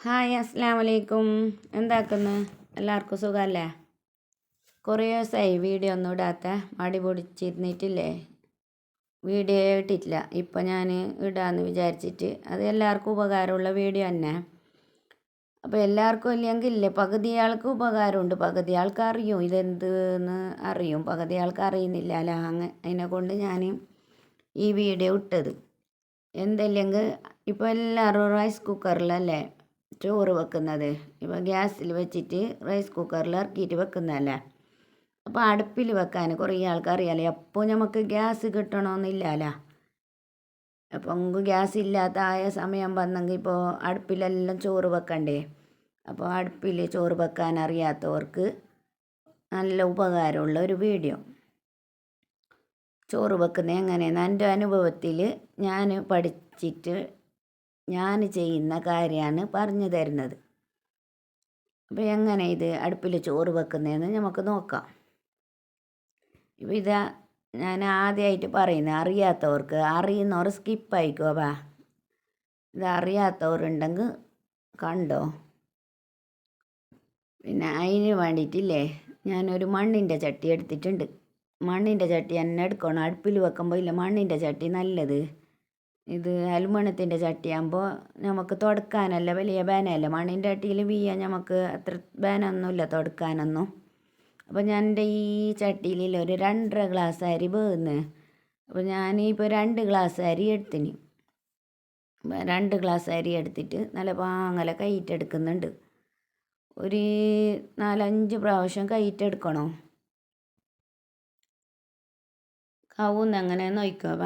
Hi അസ്സലാമു അലൈക്കും. എന്താക്കുന്നു? എല്ലാവർക്കും സുഖമല്ലേ? കുറേ ദിവസമായി വീഡിയോ ഒന്നും ഇടാത്ത മടി പൊടിച്ചിരുന്നിട്ടില്ലേ, വീഡിയോ ഇട്ടിട്ടില്ല. ഇപ്പം ഞാൻ ഇടാമെന്ന് വിചാരിച്ചിട്ട്, അത് എല്ലാവർക്കും ഉപകാരമുള്ള വീഡിയോ തന്നെ. അപ്പോൾ എല്ലാവർക്കും ഇല്ലെങ്കിൽ ഇല്ലേ, പകുതി ആൾക്ക് ഉപകാരമുണ്ട്, പകുതി ആൾക്ക് അറിയും ഇതെന്തെന്ന് അറിയും, പകുതി ആൾക്ക് അറിയുന്നില്ല അല്ല. അതിനെ കൊണ്ട് ഞാൻ ഈ വീഡിയോ ഇട്ടത് എന്തെല്ലെങ്കിൽ, ഇപ്പോൾ എല്ലാവരും റൈസ് കുക്കറിലല്ലേ ചോറ് വെക്കുന്നത്. ഇപ്പോൾ ഗ്യാസിൽ വെച്ചിട്ട് റൈസ് കുക്കറിൽ ഇറക്കിയിട്ട് വെക്കുന്നതല്ലേ. അപ്പോൾ അടുപ്പിൽ വെക്കാൻ കുറേ ആൾക്കറിയാലോ, എപ്പോൾ നമുക്ക് ഗ്യാസ് കിട്ടണമെന്നില്ലല്ലോ. അപ്പം ഗ്യാസ് ഇല്ലാത്ത ആയ സമയം വന്നെങ്കിൽ ഇപ്പോൾ അടുപ്പിലെല്ലാം ചോറ് വെക്കണ്ടേ. അപ്പോൾ അടുപ്പിൽ ചോറ് വെക്കാൻ അറിയാത്തവർക്ക് നല്ല ഉപകാരമുള്ള ഒരു വീഡിയോ. ചോറ് വെക്കുന്നത് എങ്ങനെയെന്ന് എൻ്റെ അനുഭവത്തിൽ ഞാൻ പഠിച്ചിട്ട് ഞാൻ ചെയ്യുന്ന കാര്യമാണ് പറഞ്ഞു തരുന്നത്. അപ്പോൾ എങ്ങനെ ഇത് അടുപ്പിൽ ചോറ് വെക്കുന്നതെന്ന് നമുക്ക് നോക്കാം. ഇപ്പോൾ ഇതാ ഞാൻ ആദ്യമായിട്ട് പറയുന്നത്, അറിയാത്തവർക്ക്, അറിയുന്നവർ സ്കിപ്പായിക്കോ. ഇത് അറിയാത്തവരുണ്ടെങ്കിൽ കണ്ടോ. പിന്നെ അതിന് വേണ്ടിയിട്ടില്ലേ, ഞാനൊരു മണ്ണിൻ്റെ ചട്ടി എടുത്തിട്ടുണ്ട്. മണ്ണിൻ്റെ ചട്ടി തന്നെ എടുക്കണം. അടുപ്പിൽ വെക്കുമ്പോൾ ഇല്ല മണ്ണിൻ്റെ ചട്ടി നല്ലത്. ഇത് അലുമിനിയത്തിൻ്റെ ചട്ടിയാകുമ്പോൾ നമുക്ക് തുടക്കാനല്ല വലിയ ബാനല്ല. മണ്ണിൻ്റെ ചട്ടിയിൽ വീയാൻ നമുക്ക് അത്ര ബാനൊന്നുമില്ല തുടക്കാനൊന്നും. അപ്പോൾ ഞാൻ എൻ്റെ ഈ ചട്ടിയിൽ ഒരു 2.5 ഗ്ലാസ് അരി വേകുന്നു. അപ്പോൾ ഞാനിപ്പോൾ 2 ഗ്ലാസ് അരി എടുത്തിന്. 2 ഗ്ലാസ് അരി എടുത്തിട്ട് നല്ല പാങ്ങല കൈയിട്ടെടുക്കുന്നുണ്ട്. ഒരു 4-5 പ്രാവശ്യം കൈയിട്ടെടുക്കണോ. കവുന്ന് എങ്ങനെ നോക്കുക.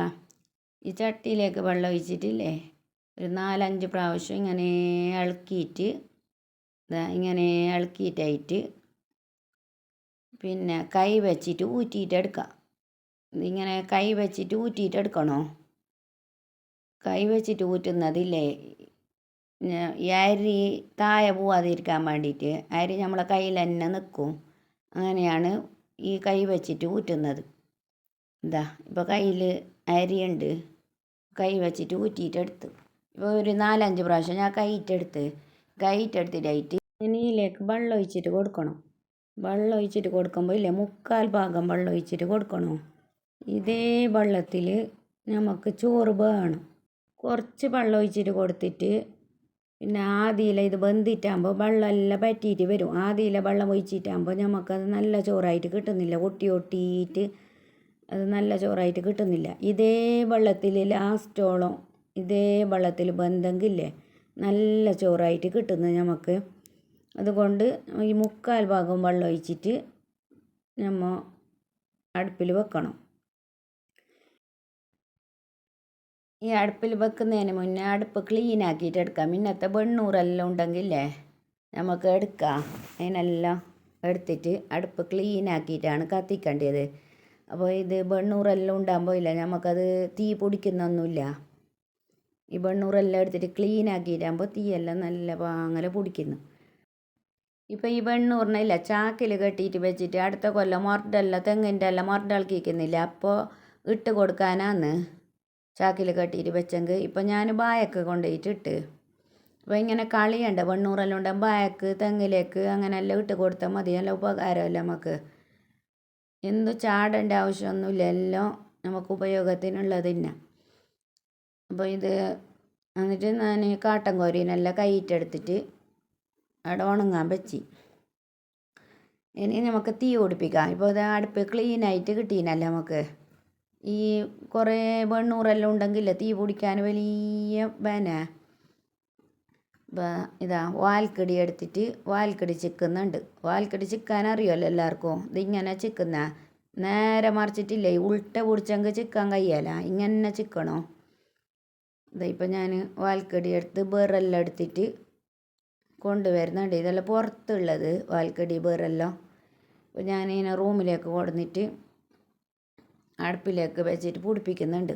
ഈ ചട്ടിയിലേക്ക് വെള്ളം ഒഴിച്ചിട്ടില്ലേ, ഒരു 4-5 പ്രാവശ്യം ഇങ്ങനെ ഇളക്കിയിട്ട് ഇങ്ങനെ ഇളക്കിയിട്ടായിട്ട് പിന്നെ കൈ വെച്ചിട്ട് ഊറ്റിയിട്ടെടുക്കാം. ഇങ്ങനെ കൈ വെച്ചിട്ട് ഊറ്റിയിട്ടെടുക്കണോ. കൈ വെച്ചിട്ട് ഊറ്റുന്നതില്ലേ, ഈ അരി താഴെ പോവാതിരിക്കാൻ വേണ്ടിയിട്ട് അരി നമ്മളെ കയ്യിൽ തന്നെ നിൽക്കും. അങ്ങനെയാണ് ഈ കൈ വെച്ചിട്ട് ഊറ്റുന്നത്. ഇപ്പോൾ കയ്യിൽ അരിയുണ്ട്, കൈ വെച്ചിട്ട് ഊറ്റിയിട്ടെടുത്ത്. ഇപ്പോൾ ഒരു 4-5 പ്രാവശ്യം ഞാൻ കൈയിട്ടെടുത്തിട്ടായിട്ട് ഇതിലേക്ക് വെള്ളം ഒഴിച്ചിട്ട് കൊടുക്കണം. വെള്ളം ഒഴിച്ചിട്ട് കൊടുക്കുമ്പോൾ ഇല്ലേ 3/4 ഭാഗം വെള്ളം ഒഴിച്ചിട്ട് കൊടുക്കണം. ഇതേ വെള്ളത്തിൽ നമുക്ക് ചോറ് വേണം. കുറച്ച് വെള്ളം ഒഴിച്ചിട്ട് കൊടുത്തിട്ട് പിന്നെ ആദ്യയില ഇത് വെന്തിട്ടാകുമ്പോൾ വെള്ളമെല്ലാം പറ്റിയിട്ട് വരും. ആദ്യയില വെള്ളം ഒഴിച്ചിട്ടാകുമ്പോൾ നമുക്കത് നല്ല ചോറായിട്ട് കിട്ടുന്നില്ല, ഒട്ടിയിട്ട് അത് നല്ല ചോറായിട്ട് കിട്ടുന്നില്ല. ഇതേ വെള്ളത്തിൽ ലാസ്റ്റോളം ഇതേ വെള്ളത്തിൽ വെന്തെങ്കിലേ നല്ല ചോറായിട്ട് കിട്ടുന്നത് നമുക്ക്. അതുകൊണ്ട് ഈ 3/4 ഭാഗം വെള്ളം ഒഴിച്ചിട്ട് നമ്മൾ അടുപ്പിൽ വെക്കണം. ഈ അടുപ്പിൽ വെക്കുന്നതിന് മുന്നേ അടുപ്പ് ക്ലീൻ ആക്കിയിട്ട് എടുക്കാം. ഇന്നത്തെ വെണ്ണൂറെല്ലാം ഉണ്ടെങ്കിലേ നമുക്ക് എടുക്കാം. അതിനെല്ലാം എടുത്തിട്ട് അടുപ്പ് ക്ലീൻ ആക്കിയിട്ടാണ് കത്തിക്കേണ്ടത്. അപ്പോൾ ഇത് വെണ്ണൂറെല്ലാം ഉണ്ടാകുമ്പോൾ ഇല്ല നമുക്കത് തീ പിടിക്കുന്നൊന്നുമില്ല. ഈ വെണ്ണൂറെല്ലാം എടുത്തിട്ട് ക്ലീൻ ആക്കിയിട്ടാകുമ്പോൾ തീയെല്ലാം നല്ല പാങ്ങല പിടിക്കുന്നു. ഇപ്പോൾ ഈ വെണ്ണൂറിനില്ല ചാക്കിൽ കെട്ടിയിട്ട് വെച്ചിട്ട് അടുത്ത കൊല്ലം മുരടെല്ലാം തെങ്ങിൻ്റെ എല്ലാം മുരടിളക്കിക്കുന്നില്ല, അപ്പോൾ ഇട്ട് കൊടുക്കാനാന്ന് ചാക്കിൽ കെട്ടിയിട്ട് വെച്ചെങ്കിൽ. ഇപ്പോൾ ഞാൻ ബായൊക്കെ കൊണ്ടുപോയിട്ട് ഇട്ട്. അപ്പോൾ ഇങ്ങനെ കളിയുണ്ട് വെണ്ണൂറെല്ലാം ഉണ്ടാകും ബായക്ക് തെങ്ങിലേക്ക് അങ്ങനെയെല്ലാം ഇട്ട് കൊടുത്താൽ മതി. നല്ല ഉപകാരമല്ല നമുക്ക്. എന്തു ചാടേണ്ട ആവശ്യമൊന്നുമില്ല, എല്ലാം നമുക്ക് ഉപയോഗത്തിനുള്ളത് തന്നെ. അപ്പോൾ ഇത് എന്നിട്ട് ഞാൻ കാട്ടൻ കോരീനെല്ലാം കൈയിട്ടെടുത്തിട്ട് അവിടെ ഉണങ്ങാൻ വെച്ച്. ഇനി നമുക്ക് തീ പിടിപ്പിക്കാം. ഇപ്പോൾ ഇത് അടുപ്പ് ക്ലീനായിട്ട് കിട്ടീനല്ല നമുക്ക്. ഈ കുറേ വെണ്ണൂറെല്ലാം ഉണ്ടെങ്കിൽ തീ പിടിക്കാൻ വലിയ ബാന. ഇതാ വാൽക്കടി എടുത്തിട്ട് വാൽക്കടി ചിക്കുന്നുണ്ട്. വാൽക്കടി ചിക്കാൻ അറിയുമല്ലോ എല്ലാവർക്കും. ഇതിങ്ങനെ ചിക്കുന്ന നേരെ മറിച്ചിട്ടില്ലേ ഉൾട്ട പിടിച്ചെങ്കിൽ ചിക്കാൻ കഴിയല, ഇങ്ങനെ ചിക്കണോ. ഇപ്പം ഞാൻ വാൽക്കടി എടുത്ത് ബേറെല്ലാം എടുത്തിട്ട് കൊണ്ടുവരുന്നുണ്ട്. ഇതെല്ലാം പുറത്തുള്ളത് വാൽക്കടി ബേറെല്ലാം. അപ്പോൾ ഞാനിങ്ങനെ റൂമിലേക്ക് കൊടുന്നിട്ട് അടുപ്പിലേക്ക് വെച്ചിട്ട് പൊടിപ്പിക്കുന്നുണ്ട്.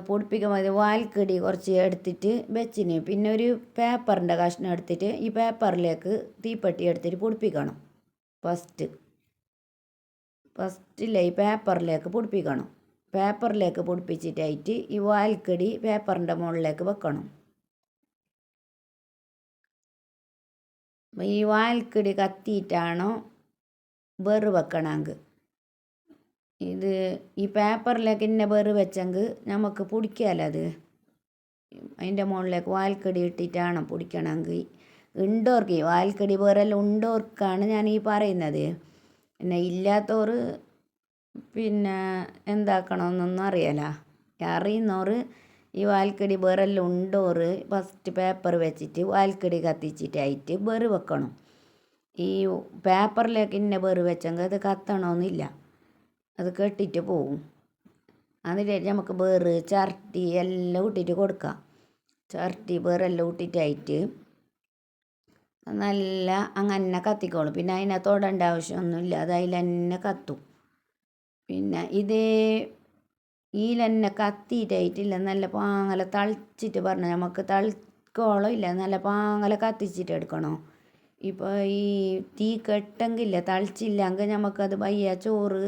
പൊടിപ്പിക്കുമ്പോൾ വാൽക്കടി കുറച്ച് എടുത്തിട്ട് വെച്ചിന്. പിന്നെ ഒരു പേപ്പറിൻ്റെ കഷ്ണം എടുത്തിട്ട് ഈ പേപ്പറിലേക്ക് തീപ്പെട്ടി എടുത്തിട്ട് പൊടിപ്പിക്കണം. ഫസ്റ്റില്ലേ ഈ പേപ്പറിലേക്ക് പൊടിപ്പിക്കണം. പേപ്പറിലേക്ക് പൊടിപ്പിച്ചിട്ടായിട്ട് ഈ വാൽക്കടി പേപ്പറിൻ്റെ മുകളിലേക്ക് വെക്കണം. ഈ വാൽക്കടി കത്തിയിട്ടാണോ വേറ് വെക്കണമെങ്കിൽ ഇത് ഈ പേപ്പറിലേക്ക് ഇന്ന വേറ് വെച്ചെങ്കിൽ നമുക്ക് പിടിക്കാമല്ലോ അത്. അതിൻ്റെ മുകളിലേക്ക് വാൽക്കടി ഇട്ടിട്ടാണ് പിടിക്കണമെങ്കിൽ ഉണ്ടോർക്ക് വാൽക്കടി വേറെല്ലാം ഉണ്ടോർക്കാണ് ഞാൻ ഈ പറയുന്നത്. പിന്നെ ഇല്ലാത്തവർ പിന്നെ എന്താക്കണമെന്നൊന്നും അറിയില്ല. അറിയുന്നവർ ഈ വാൽക്കടി വേറെല്ലാം ഉണ്ടോർ ഫസ്റ്റ് പേപ്പർ വെച്ചിട്ട് വാൽക്കടി കത്തിച്ചിട്ടായിട്ട് വേറ് വെക്കണം. ഈ പേപ്പറിലേക്ക് ഇന്ന വേറ് വെച്ചെങ്കിൽ അത് കത്തണമെന്നില്ല, അത് കെട്ടിയിട്ട് പോവും. അതിൽ നമുക്ക് വേറ് ചിരട്ടി എല്ലാം ഇട്ടിട്ട് കൊടുക്കാം. ചിരട്ടി വേറെല്ലാം ഇട്ടിട്ടായിട്ട് നല്ല അങ്ങനെ കത്തിക്കോളും. പിന്നെ അതിനെ തൊടേണ്ട ആവശ്യമൊന്നുമില്ല, അത് അതിൽ തന്നെ കത്തും. പിന്നെ ഇതിൽ തന്നെ കത്തിയിട്ടായിട്ടില്ല, നല്ല പാങ്ങല തളിച്ചിട്ട് പറഞ്ഞാൽ നമുക്ക് തളിക്കോളം ഇല്ല, നല്ല പാങ്ങല കത്തിച്ചിട്ട് എടുക്കണോ. ഇപ്പോൾ ഈ തീ കെട്ടെങ്കില്ല തളിച്ചില്ലെങ്കിൽ നമുക്കത് വയ്യ ചോറ്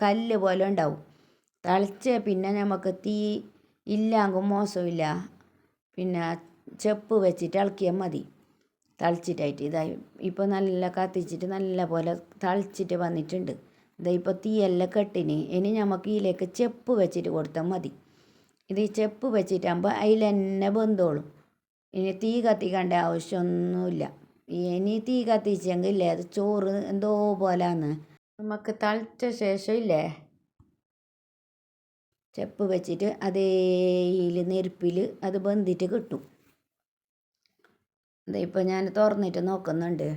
കല്ല് പോലെ ഉണ്ടാവും. തളിച്ച പിന്നെ നമുക്ക് തീ ഇല്ലെങ്കിൽ മോശമില്ല, പിന്നെ ചെപ്പ് വെച്ചിട്ട് ഇളക്കിയാൽ മതി. തളിച്ചിട്ടായിട്ട് ഇതായി ഇപ്പോൾ നല്ല കത്തിച്ചിട്ട് നല്ല പോലെ തളിച്ചിട്ട് വന്നിട്ടുണ്ട്. ഇതാ ഇപ്പോൾ തീയെല്ലാം കെട്ടിന്. ഇനി നമുക്ക് ഇതിലേക്ക് ചെപ്പ് വെച്ചിട്ട് കൊടുത്താൽ മതി. ഇത് ഈ ചെപ്പ് വെച്ചിട്ടാകുമ്പോൾ അതിൽ തന്നെ വെന്തോളും. ഇനി തീ കത്തിക്കേണ്ട ആവശ്യമൊന്നുമില്ല. ഇനി തീ കത്തിച്ചെങ്കിൽ ഇല്ലേ അത് ചോറ് എന്തോ പോലാന്ന്. നമുക്ക് തളിച്ച ശേഷം ഇല്ലേ ചെപ്പ് വെച്ചിട്ട് അതേ നെരുപ്പിൽ അത് വെന്തിട്ട് കിട്ടും. ഇതാ ഇപ്പോൾ ഞാൻ തുറന്നിട്ട് നോക്കുന്നുണ്ട്.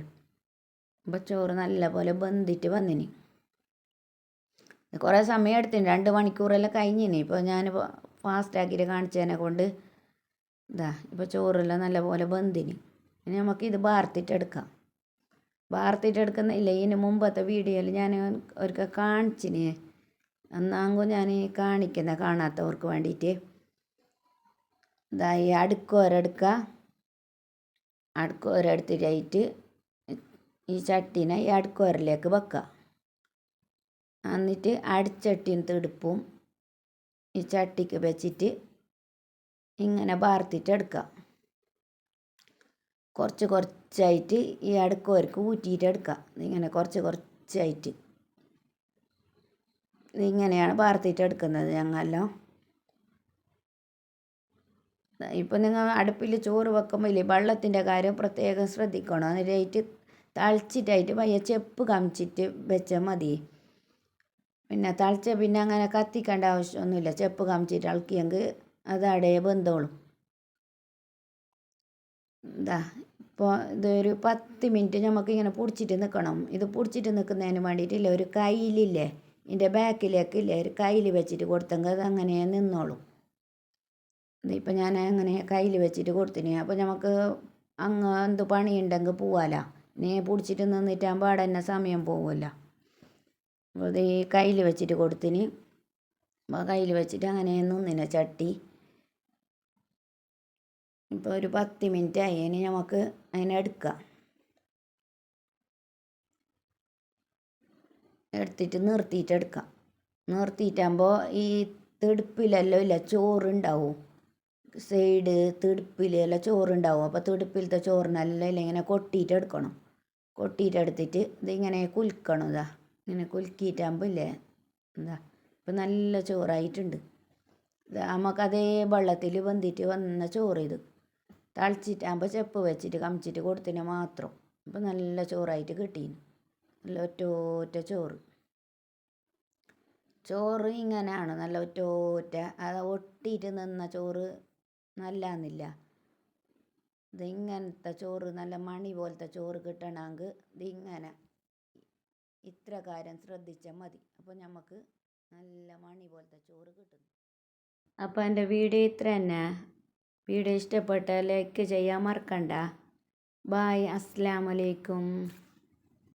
അപ്പോൾ ചോറ് നല്ല പോലെ വെന്തിട്ട് വന്നിന്. കുറേ സമയം എടുത്തിന്, 2 മണിക്കൂറെല്ലാം കഴിഞ്ഞിന്. ഇപ്പോൾ ഞാൻ ഫാസ്റ്റാക്കിയിട്ട് കാണിച്ചതിനെ കൊണ്ട് ഇതാ ഇപ്പോൾ ചോറെല്ലാം നല്ല പോലെ വെന്തിന്. ഇനി നമുക്കിത് വാർത്തിട്ടെടുക്കാം. വാർത്തിട്ടെടുക്കുന്നില്ല, ഇതിന് മുമ്പത്തെ വീഡിയോയിൽ ഞാൻ ഒരിക്കൽ കാണിച്ചിന്. എന്നാകുമ്പോൾ ഞാൻ കാണാത്തവർക്ക് വേണ്ടിയിട്ട് ഇതാ ഈ അടുക്കോരെടുക്കുക. അടുക്കോരെടുത്തിട്ടായിട്ട് ഈ ചട്ടീനെ ഈ അടുക്കോരലേക്ക് വെക്കുക. എന്നിട്ട് അടിച്ചട്ടിയും തിടുപ്പും ഈ ചട്ടിക്ക് വെച്ചിട്ട് ഇങ്ങനെ വാർത്തിട്ടെടുക്കുക. കുറച്ചായിട്ട് ഈ അടുക്കോർക്ക് ഊറ്റിയിട്ടെടുക്കുക. ഇങ്ങനെ കുറച്ചായിട്ട് ഇതിങ്ങനെയാണ് വാർത്തിട്ടെടുക്കുന്നത് ഞങ്ങളെല്ലാം. ഇപ്പം നിങ്ങൾ അടുപ്പിൽ ചോറ് വെക്കുമ്പോൾ ഇല്ലേ വെള്ളത്തിൻ്റെ കാര്യം പ്രത്യേകം ശ്രദ്ധിക്കണം. അതിനായിട്ട് തളിച്ചിട്ടായിട്ട് വയ്യ ചെപ്പ് കമിച്ചിട്ട് വെച്ചാൽ മതി. പിന്നെ തളിച്ച പിന്നെ അങ്ങനെ കത്തിക്കേണ്ട ആവശ്യമൊന്നുമില്ല. ചെപ്പ് കമിച്ചിട്ട് ഇളക്കിയെങ്കിൽ അത് അടേ വെന്തോളും. ഇതാ ഇപ്പോൾ ഇതൊരു 10 മിനിറ്റ് നമുക്കിങ്ങനെ പിടിച്ചിട്ട് നിൽക്കണം. ഇത് പിടിച്ചിട്ട് നിൽക്കുന്നതിന് വേണ്ടിയിട്ടില്ല, ഒരു കയ്യിലില്ലേ ഇതിൻ്റെ ബാക്കിലേക്കില്ലേ ഒരു കയ്യിൽ വെച്ചിട്ട് കൊടുത്തെങ്കിൽ അത് അങ്ങനെ നിന്നോളും. ഇപ്പം ഞാൻ അങ്ങനെ കയ്യിൽ വെച്ചിട്ട് കൊടുത്തിന്. അപ്പോൾ നമുക്ക് അങ്ങ് എന്ത് പണിയുണ്ടെങ്കിൽ പോവാലോ. നീ പിടിച്ചിട്ട് നിന്നിട്ടാകുമ്പോൾ അവിടെ തന്നെ സമയം പോകുമല്ലോ. അപ്പോൾ ഇത് ഈ കയ്യിൽ വെച്ചിട്ട് കൊടുത്തിന്. അപ്പോൾ കയ്യിൽ വെച്ചിട്ട് അങ്ങനെ നിന്നിന ചട്ടി. ഇപ്പോൾ ഒരു 10 മിനിറ്റ് ആയി. ഇനി നമുക്ക് അതിനെ എടുക്കാം. എടുത്തിട്ട് നിർത്തിയിട്ടെടുക്കാം. നിർത്തിയിട്ടാകുമ്പോൾ ഈ തിടുപ്പിലെല്ലാം ഇല്ല ചോറുണ്ടാവും, സൈഡ് തിടുപ്പിലെല്ലാം ചോറുണ്ടാവും. അപ്പോൾ തിടുപ്പിലത്തെ ചോറിനെല്ലാം ഇല്ല ഇങ്ങനെ കൊട്ടിയിട്ടെടുക്കണം. കൊട്ടിയിട്ടെടുത്തിട്ട് ഇതിങ്ങനെ കുലുക്കണം. ഇതാ ഇങ്ങനെ കുലുക്കിയിട്ടാകുമ്പോൾ ഇല്ലേ എന്താ ഇപ്പം നല്ല ചോറായിട്ടുണ്ട്. ഇത് നമുക്ക് അതേ വെള്ളത്തിൽ വെന്തിട്ട് വന്ന ചോറ്. ഇത് തളിച്ചിട്ടാകുമ്പോൾ ചെപ്പ് വെച്ചിട്ട് കമിച്ചിട്ട് കൊടുത്തിന് മാത്രം. അപ്പോൾ നല്ല ചോറായിട്ട് കിട്ടീന്. നല്ല ഒറ്റ ചോറ് ഇങ്ങനെയാണ്, നല്ല ഒറ്റ. അത് ഒട്ടിയിട്ട് നിന്ന ചോറ് നല്ലതെന്നില്ല. ഇതിങ്ങനത്തെ ചോറ് നല്ല മണി പോലത്തെ ചോറ് കിട്ടണമെങ്കിൽ ഇതിങ്ങനെ ഇത്ര കാര്യം ശ്രദ്ധിച്ചാൽ മതി. അപ്പോൾ നമുക്ക് നല്ല മണി പോലത്തെ ചോറ് കിട്ടും. അപ്പോൾ എൻ്റെ വീഡിയോ ഇത്ര തന്നെ. വീഡിയോ ഇഷ്ടപ്പെട്ടാൽ ലൈക്ക് ചെയ്യാൻ മറക്കണ്ട. ബായ്, അസ്സലാമു അലൈക്കും.